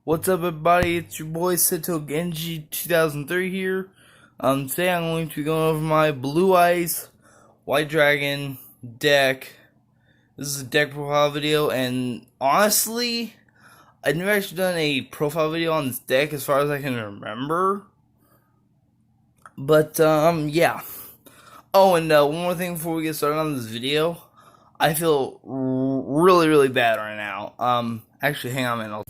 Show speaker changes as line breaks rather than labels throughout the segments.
What's up, everybody? It's your boy Seto Genji 2003 here. Today I'm going to be going over my Blue Eyes White Dragon deck. This is a deck profile video, and honestly, I've never actually done a profile video on this deck as far as I can remember. But yeah. Oh, and one more thing before we get started on this video. I feel really bad right now. Actually, hang on a minute.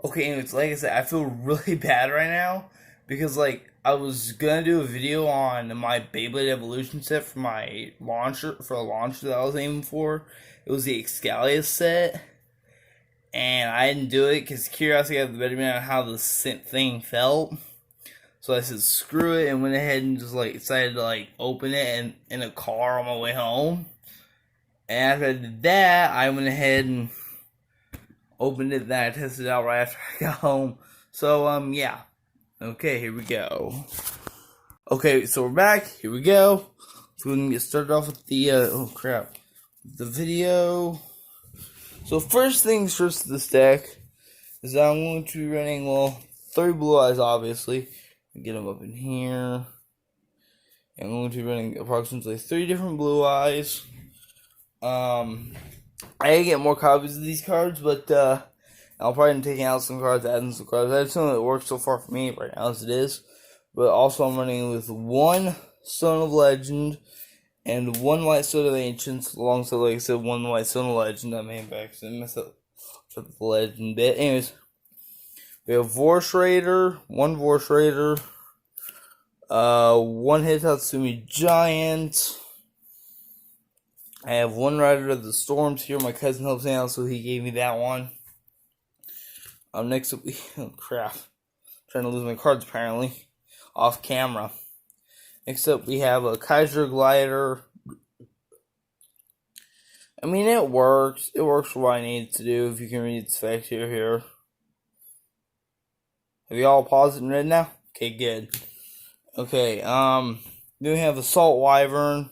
Okay, anyways, like I said, I feel really bad right now because, I was gonna do a video on my Beyblade Evolution set for my launcher, for a launcher that I was aiming for. It was the Excalius set, and I didn't do it because curiosity got the better of me on how the thing felt. So I said, screw it, and went ahead and just, decided to, open it in a car on my way home. And after I did that, I went ahead and opened it, then I tested it out right after I got home. So, yeah. Okay, here we go. Okay, so we're back. Here we go. So we're going to get started off with the, the video. So first things first, this deck is that I'm going to be running, 3 Blue Eyes, obviously. Get them up in here. And I'm going to be running approximately 3 different Blue Eyes. I gotta get more copies of these cards, but I'll probably be taking out some cards, adding some cards. That's something that works so far for me right now as it is. But also I'm running with 1 Stone of Legend and 1 White Stone of Ancients, alongside, like I said, 1 White Stone of Legend. I made back and mess up the legend bit. Anyways, we have Vorse Raider, 1 Vorse Raider, 1 Hitatsumi Giant. I have 1 Rider of the Storms here. My cousin helps me out, so he gave me that one. Next up, oh crap. I'm trying to lose my cards, apparently. Off camera. Next up, we have a Kaiser Glider. I mean, it works. It works for what I need it to do, if you can read its fact here. Have you all paused and read now? Okay, good. Okay, then we have Assault Wyvern.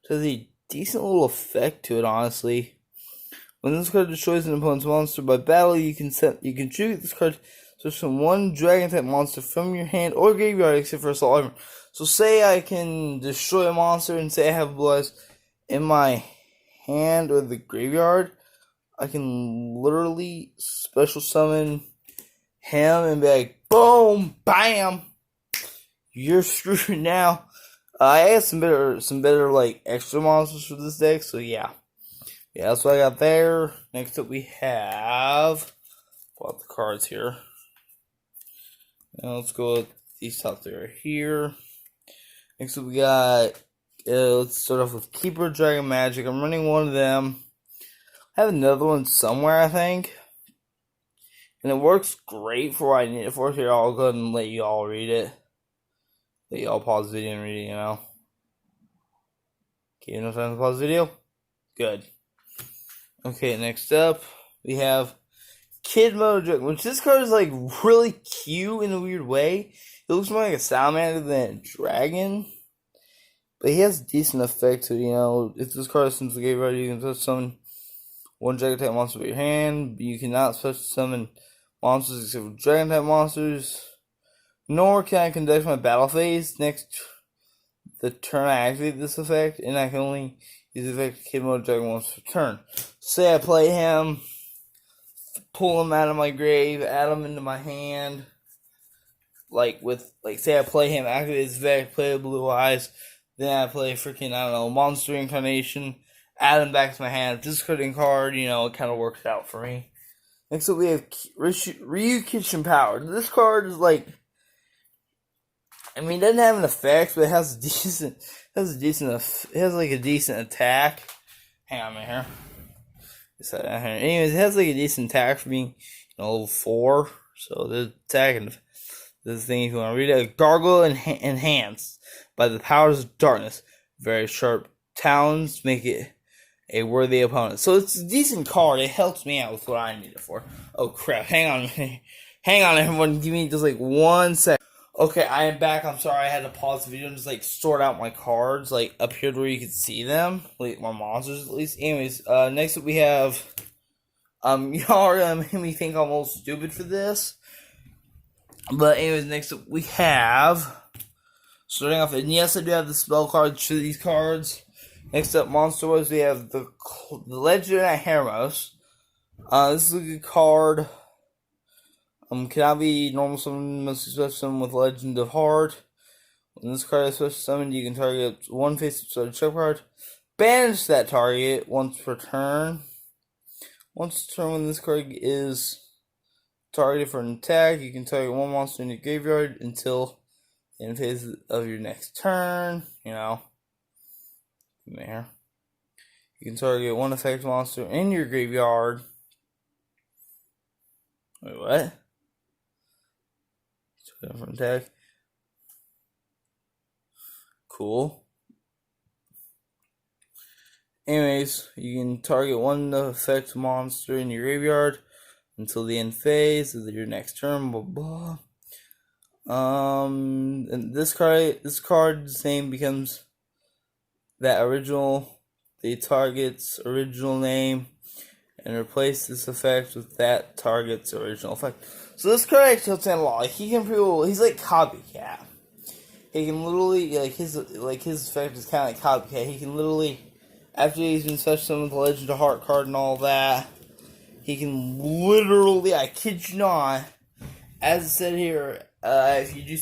So the decent little effect to it, honestly. When this card destroys an opponent's monster by battle, you can choose this card to summon 1 dragon type monster from your hand or graveyard, except for Assault Wyvern. So say I can destroy a monster, and say I have Blue Eyes in my hand or the graveyard, I can literally special summon him and be like, boom, bam, you're screwed now. I had some better extra monsters for this deck, so yeah. Yeah, that's what I got there. Next up we have, pull out the cards here. Now let's go with these top 3 right here. Next up we got, let's start off with Keeper Dragon Magic. I'm running 1 of them. I have another one somewhere, I think. And it works great for what I need it for. Here, I'll go ahead and let you all read it. Let you all pause the video and read it, Okay, enough time to pause the video? Good. Okay, next up, we have Kid Moto Dragon, which this card is, really cute in a weird way. It looks more like a salamander than a dragon. But he has a decent effect to it, If this card is since the graveyard, you can special summon 1 dragon type monster with your hand. But you cannot special summon monsters except for dragon type monsters. Nor can I conduct my battle phase next the turn I activate this effect, and I can only use the effect Kid Moto Dragon once per turn. Say I play him, pull him out of my grave, add him into my hand. Say I play him, activate his effect, play Blue Eyes, then I play freaking, Monster Incarnation, add him back to my hand, discarding card, it kind of works out for me. Next up we have Ryu Kitchen Power. This card is it doesn't have an effect, but it has a decent attack. Hang on a minute here. Anyways, it has a decent attack for being, level 4. So the attack and this thing, if you want to read it, Gargoyle enhanced by the powers of darkness. Very sharp talons make it a worthy opponent. So it's a decent card. It helps me out with what I need it for. Oh crap! Hang on a minute. Hang on, everyone. Give me just 1 second. Okay, I am back. I'm sorry I had to pause the video and just sort out my cards up here where you can see them, my monsters at least. Anyways, next up we have Y'all are gonna make me think I'm a little stupid for this. But anyways, next up we have, starting off, and yes, I do have the spell cards for these cards. Next up, monster wise, we have the Legendary Hermos. This is a good card. Cannot be normal summon, must be special summon with Legend of Heart. When this card is special summoned, you can target one face-up trap card. Banish that target once per turn. Once per turn, when this card is targeted for an attack, you can target one monster in your graveyard until the end phase of your next turn. There. You can target one effect monster in your graveyard. Wait, what? For an attack. Cool. Anyways, you can target one effect monster in your graveyard until the end phase of your next turn. Blah blah. And this card's name becomes the target's original name, and replace this effect with that target's original effect. So this card actually helps out a lot. He's like Copycat. He can literally, his effect is kind of like Copycat. He can literally, after he's been special summoned with the Legend of Heart card and all that, he can literally, I kid you not, as it said here, if you do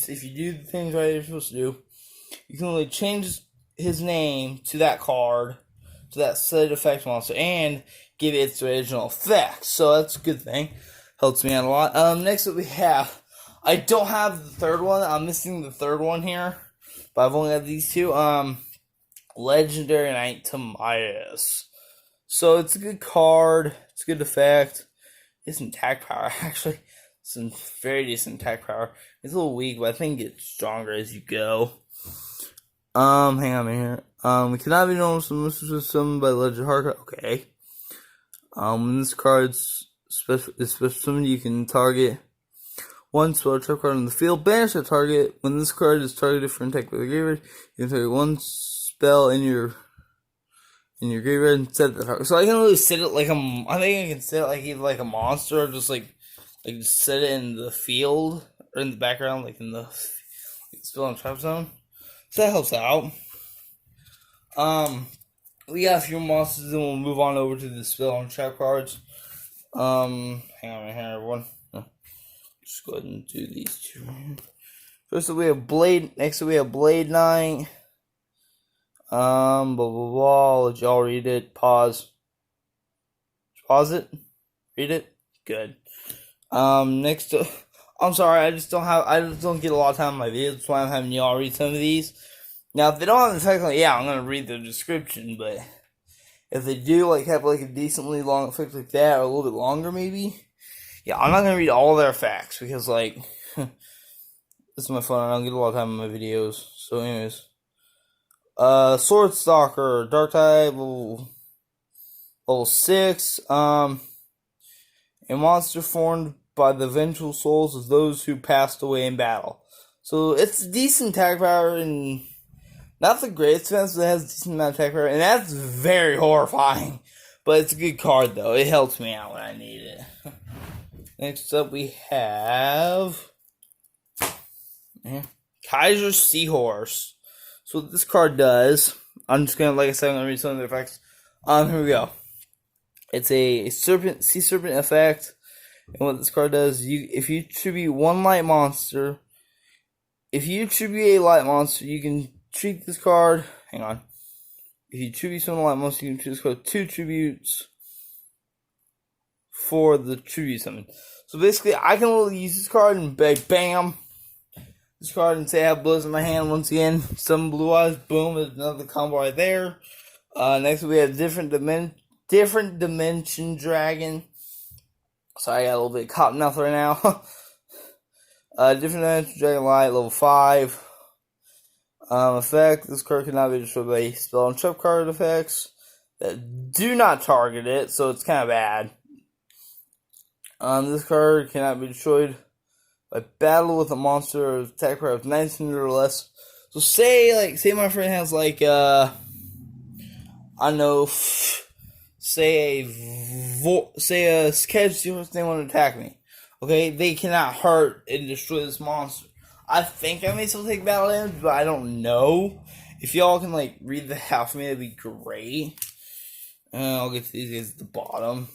the things right you're supposed to do, you can literally change his name to that card, to that set effect monster, and give it its original effect. So that's a good thing. Helps me out a lot. Next up we have, I don't have the third one. I'm missing the third one here, but I've only got these two. Legendary Knight Timaeus. So it's a good card. It's a good effect. Decent attack power, actually. Some very decent attack power. It's a little weak, but I think it's stronger as you go. Hang on here. We cannot be known summoned by Legend Heart. Okay. When this card's special summon, you can target one spell trap card on the field. Banish that target. When this card is targeted for an attack with a graveyard, you can target one spell in your graveyard and set that target. So I can really set it like I think I can set it like either like a monster or just just set it in the field or in the background, like in the spell and trap zone. So that helps out. We got a few monsters, then we'll move on over to the spell and trap cards. Hang on right here, everyone. Just go ahead and do these two. First we have Blade. Next we have Blade Knight. Blah blah blah. Let y'all read it. Pause. Pause it. Read it. Good. Next. I'm sorry. I just don't get a lot of time in my videos. That's why I'm having y'all read some of these. Now, if they don't have the effect, I'm gonna read the description. But if they do have a decently long effect like that, or a little bit longer, maybe. Yeah, I'm not gonna read all their facts because this is my fun. I don't get a lot of time in my videos. So, anyways, Sword Stalker, Dark type, level 6. A monster formed by the vengeful souls of those who passed away in battle. So it's decent attack power and not the greatest defense, but it has a decent amount of attack power, and that's very horrifying. But it's a good card though. It helps me out when I need it. Next up we have Kaiser Seahorse. So what this card does, I'm just gonna, like I said, I'm gonna read some of the effects. Here we go. It's a sea serpent effect, and what this card does, if you tribute one light monster, you can treat this card. Hang on. If you tribute someone light monster, you can treat this card 2 tributes for the tribute summon. So basically, I can literally use this card and bam, this card and say I have blows in my hand once again. Some blue eyes, boom, there's another combo right there. Next we have different dimension dragon. Sorry, I got a little bit of cotton mouth right now. Different dimension dragon light, level 5. Effect, this card cannot be destroyed by spell and trap card effects that do not target it, so it's kind of bad. This card cannot be destroyed by battle with a monster or attack power of 19 or less. So say my friend has I don't know, say a sketch they want to attack me. Okay, they cannot hurt and destroy this monster. I think I may still take battle damage, but I don't know. If y'all can like read the half for me, that'd be great. I'll get to these guys at the bottom.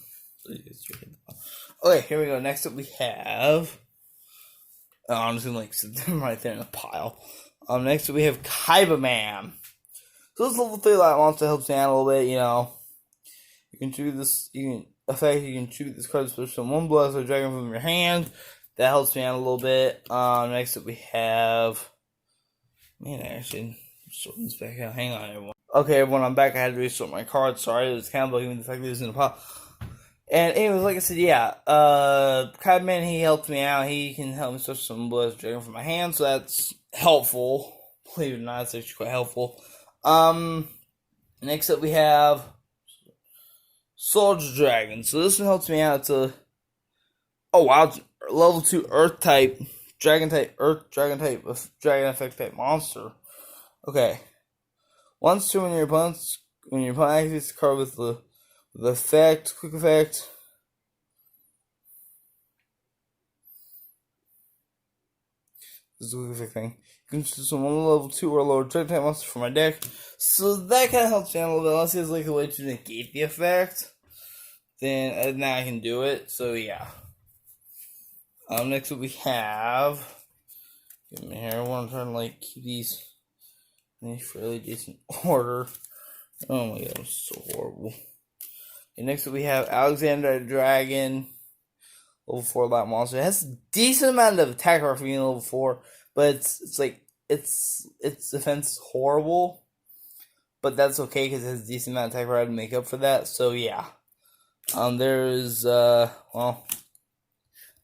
Okay, here we go. Next up we have. I'm just gonna like sit them right there in a pile. Next up we have Kaiba Man. So this level 3 light monster helps me out a little bit, you know. You can shoot this. You can shoot this card special from one blow, so dragon from your hand. That helps me out a little bit. Next up we have. Man, actually, sort this back out. Hang on, everyone. Okay, everyone, I'm back. I had to resort my card. Sorry, it was kind of bugging me the fact that it was in a pile. And anyways, like I said, yeah, Kaiba Man, he helped me out. He can help me switch some blood dragon from my hand, so that's helpful. Believe it or not, it's actually quite helpful. Next up we have Soldier Dragon. So this one helps me out. It's a it's level 2 Earth type, Dragon type, Dragon effect type monster. Okay. Once when your opponent activates the card with the effect, quick effect. This is a quick effect thing. You can choose one level 2 or lower Dragon type monster from my deck. So that kind of helps me out a little bit. Unless he has like a way to negate the effect, then now I can do it. So yeah. Next up we have. Give me here. I want to try to like keep these in a fairly decent order. Oh my god, it's so horrible. And next up we have Alexander Dragon, level 4 light monster. It has a decent amount of attack power for being level 4, but its defense is horrible. But that's okay because it has a decent amount of attack power to make up for that. So yeah. There's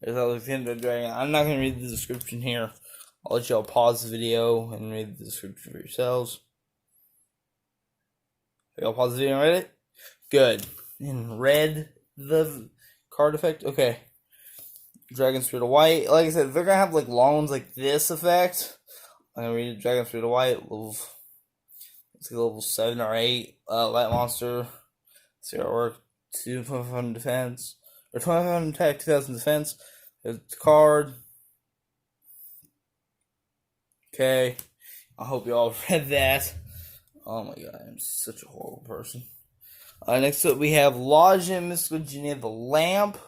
Alexander Dragon. I'm not gonna read the description here. I'll let y'all pause the video and read the description for yourselves. Y'all pause the video and read it? Good. And read the card effect? Okay. Dragon Spirit of White. Like I said, they're gonna have like long ones like this effect. I'm gonna read it. Dragon Spirit of White. It's like level 7 or 8. Light monster. See how it works. 2,500 defense. Or 2,500 attack, 2,000 defense. There's the card. Okay. I hope you all read that. Oh my god, I'm such a horrible person. Next up we have Lajin Mystical Genie of the Lamp.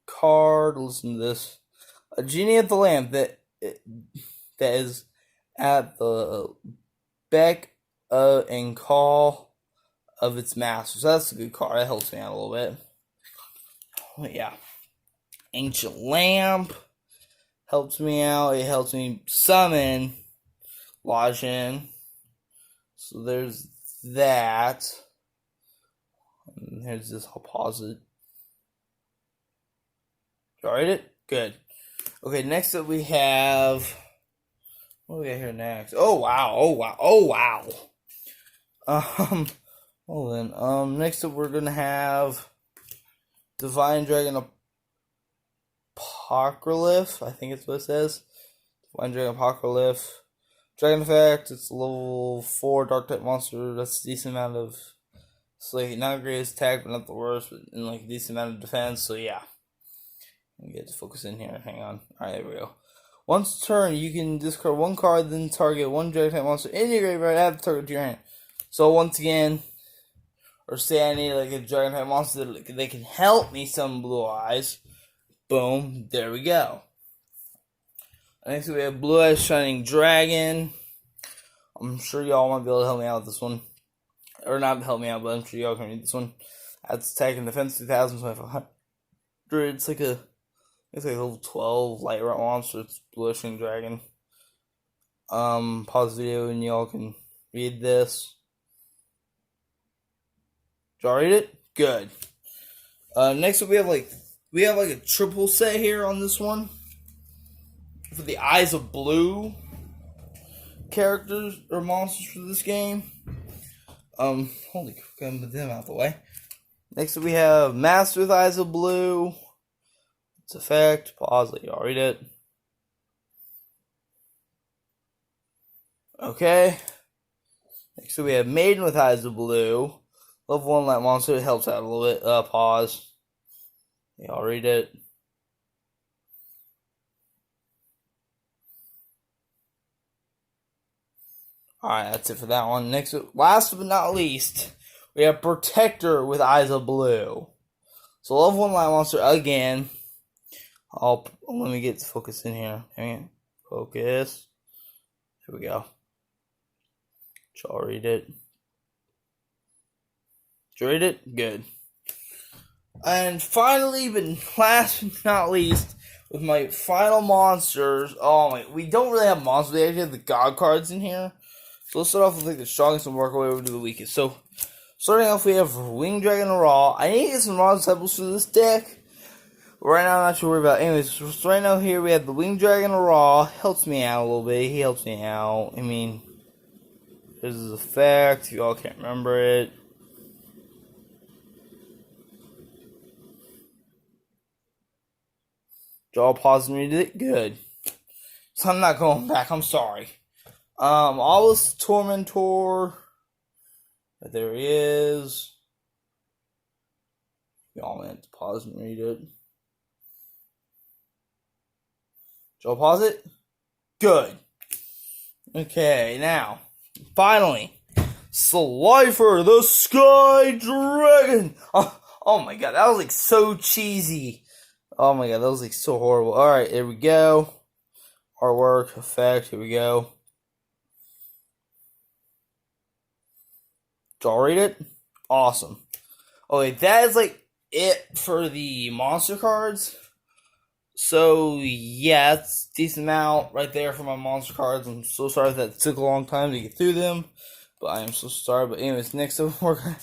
Card, listen to this. A Genie of the Lamp that is at the beck and call of its master. So that's a good card. That helps me out a little bit. Oh, yeah. Ancient Lamp helps me out. It helps me summon Lajin. So there's that. And here's this. I'll pause it. Did I read it? Good. Okay, next up we have. What do we got here next? Oh wow! Well then, next up we're gonna have Divine Dragon Apocalypse. I think it's what it says. Divine Dragon Apocalypse. Dragon effect. It's a level 4 Dark type monster. That's a decent amount of. It's like not the greatest attack, but not the worst. But in like a decent amount of defense. So yeah. Let me get to focus in here. Hang on. Alright, there we go. Once a turn, you can discard one card, then target one Dragon type monster in your graveyard, add the target to your hand. So once again, or say I need like a Dragon type monster that can help me summon Blue Eyes. Boom, there we go. Next we have Blue Eyes Shining Dragon. I'm sure y'all might be able to help me out with this one. Or not help me out, but I'm sure y'all can read this one. That's attack and defense 2,000, 2,500. It's like a level 12 light route monster. It's Blue Eyes Shining Dragon. Pause the video and y'all can read this. Did y'all read it? Good. Next up we have like a triple set here on this one. For the Eyes of Blue characters or monsters for this game. Holy crap, gotta put them out the way. Next up we have Master with Eyes of Blue. Its effect. Pause, let y'all read it. Okay. Next up we have Maiden with Eyes of Blue. Level 1 light monster, it helps out a little bit. Pause. Yeah, I'll read it. Alright, that's it for that one. Next, last but not least, we have Protector with Eyes of Blue. So level 1 light monster again. Let me get the focus in here. Hang on. Focus. Here we go. Shall I read it? Did you read it? Good. And finally, but last but not least, with my final monsters. Oh my, we don't really have monsters. We actually have the god cards in here. So let's start off with like the strongest and work our way over to the weakest. So starting off, we have Winged Dragon Raw. I need to get some raw disciples for this deck. Right now, I'm not sure about. Anyways, so right now here we have the Winged Dragon Raw. Helps me out a little bit. He helps me out. I mean, there's his effect. You all can't remember it. Draw, pause, and read it. Good. So I'm not going back. I'm sorry. Always Tormentor. There he is. Y'all meant to pause and read it. Draw, pause it. Good. Okay, now, finally, Slifer the Sky Dragon. Oh my god, that was like so cheesy. Oh my god, that was like so horrible. Alright, here we go. Artwork, effect, here we go. Did y'all read it? Awesome. Okay, that is like it for the monster cards. So yeah, it's a decent amount right there for my monster cards. I'm so sorry that it took a long time to get through them. But I am so sorry. But anyways, next up we're gonna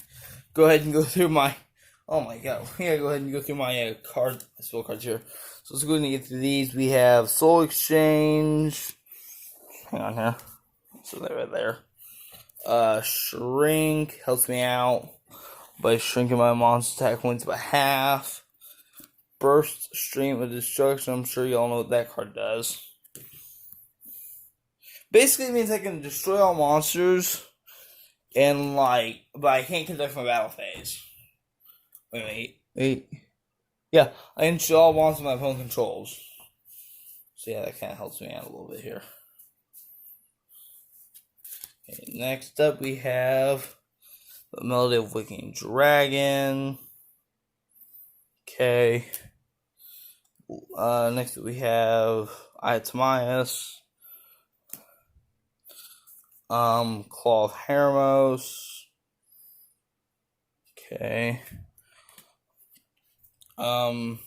go ahead and go through my oh my god, we gotta go ahead and go through my spell cards here. So let's go ahead and get through these. We have Soul Exchange. Hang on here. So they're right there. Shrink helps me out by shrinking my monster attack points by half. Burst Stream of Destruction. I'm sure y'all know what that card does. Basically, it means I can destroy all monsters, and but I can't conduct my battle phase. Wait. Yeah, I can destroy all monsters my opponent controls. So yeah, that kind of helps me out a little bit here. Okay, next up we have the Melody of Waking Dragon. Okay. Next we have Iatamias. Claw of Hermos. Okay. For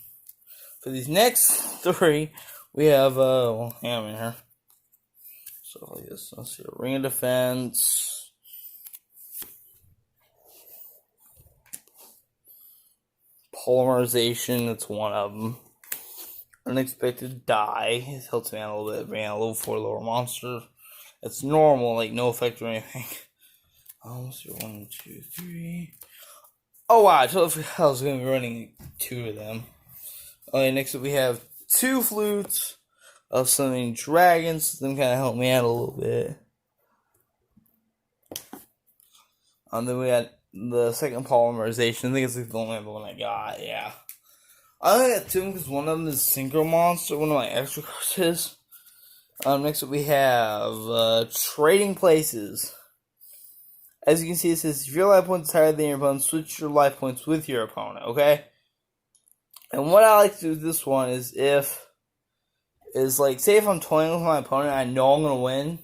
these next three, we have hang on here. So like this. Let's see, Ring of Defense. Polymerization, that's one of them. Unexpected Die. It helps me out a little bit. Bring out a level 4 lower monster. It's normal, like no effect or anything. Let's see, 1, 2, 3. Oh wow, I totally forgot I was going to be running 2 of them. Okay, next up we have 2 flutes of summoning dragons. Them kind of help me out a little bit. Then we had the second polymerization. I think it's like the only other one I got, yeah. I only got 2 because one of them is Synchro Monster, one of my extra cards is. Next up we have Trading Places. As you can see, it says if your life points is higher than your opponent, switch your life points with your opponent, okay? And what I like to do with this one is say if I'm toying with my opponent, I know I'm going to win.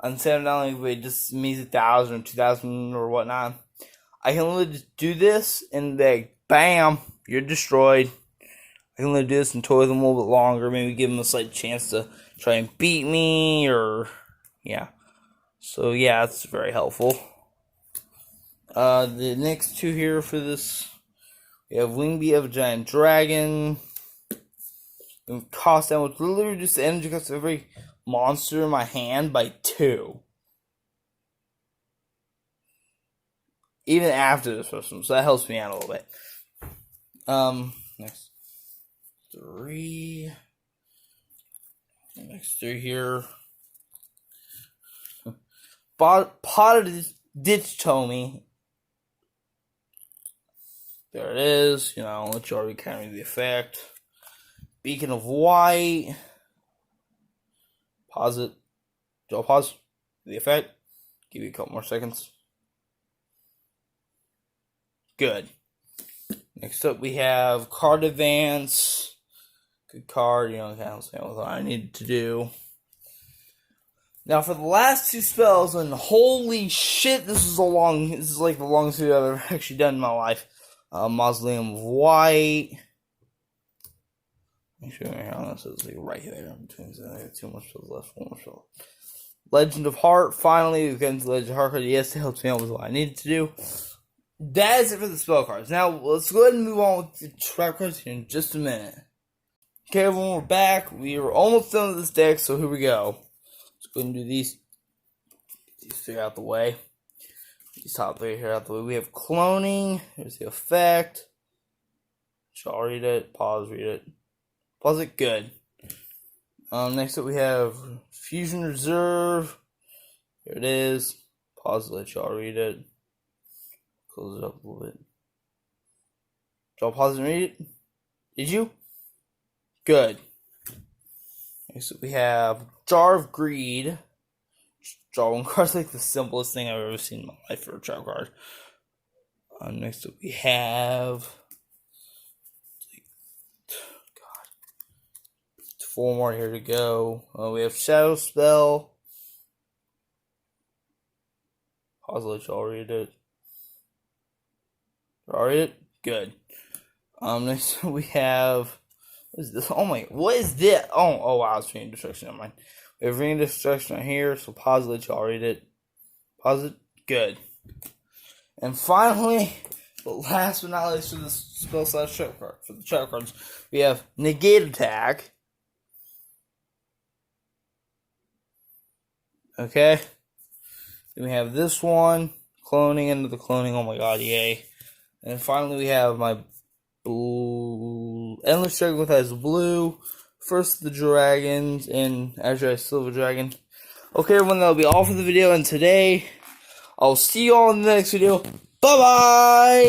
Instead of not only just means 1,000 or 2,000 or whatnot, I can literally just do this and bam, you're destroyed. I can literally do this and toy them a little bit longer, maybe give them a slight chance to try and beat me, or yeah. So yeah, it's very helpful. The next 2 here for this, we have Wingbeat of a Giant Dragon. And cost down, which literally reduce the energy cost of every monster in my hand by 2. Even after this person, so that helps me out a little bit. Next 3. Next 3 here. Pot of Ditch Tommy. There it is. You know, let you already kind of read the effect. Beacon of White. Pause it. I'll pause the effect. Give you a couple more seconds. Good. Next up, we have Card Advance. Good card, you know, kind of same with what I needed to do. Now, for the last two spells, and holy shit, this is like the longest video I've ever actually done in my life. Mausoleum of White. Make sure this is like right there in between. I have 2 more spells left. 1 more spell. Legend of Heart. Finally, we get into Legend of Heart card. Yes, it helps me out with what I needed to do. That is it for the spell cards. Now, let's go ahead and move on with the trap cards here in just a minute. Okay, everyone, we're back. We are almost done with this deck, so here we go. Let's go ahead and do these 3 out the way. These top 3 here out the way. We have Cloning. Here's the effect. Shall read it. Pause, read it. Pause it. Good. Next up, we have Fusion Reserve. Here it is. Pause it. Let y'all read it. Close it up a little bit. Y'all pause and read it? Did you? Good. Next up, we have Jar of Greed. Draw 1 card is like the simplest thing I've ever seen in my life for a trap card. Next up, we have 4 more here to go. We have Shadow Spell. Pause, let y'all read it. Y'all read it? Good. Next we have, what is this? Oh my, what is this? Oh wow, it's Ring of Destruction. Never mind. We have Ring of Destruction right here, so pause, let y'all read it. Pause it. Good. And finally, but last but not least for the spell / trap card, for the trap cards, we have Negate Attack. Okay. Then we have this one, Cloning into the Cloning. Oh my god, yay. And finally, we have my blue Endless Dragon with as blue. First the dragons, and Azure Silver Dragon. Okay, everyone, that'll be all for the video. And today, I'll see you all in the next video. Bye bye!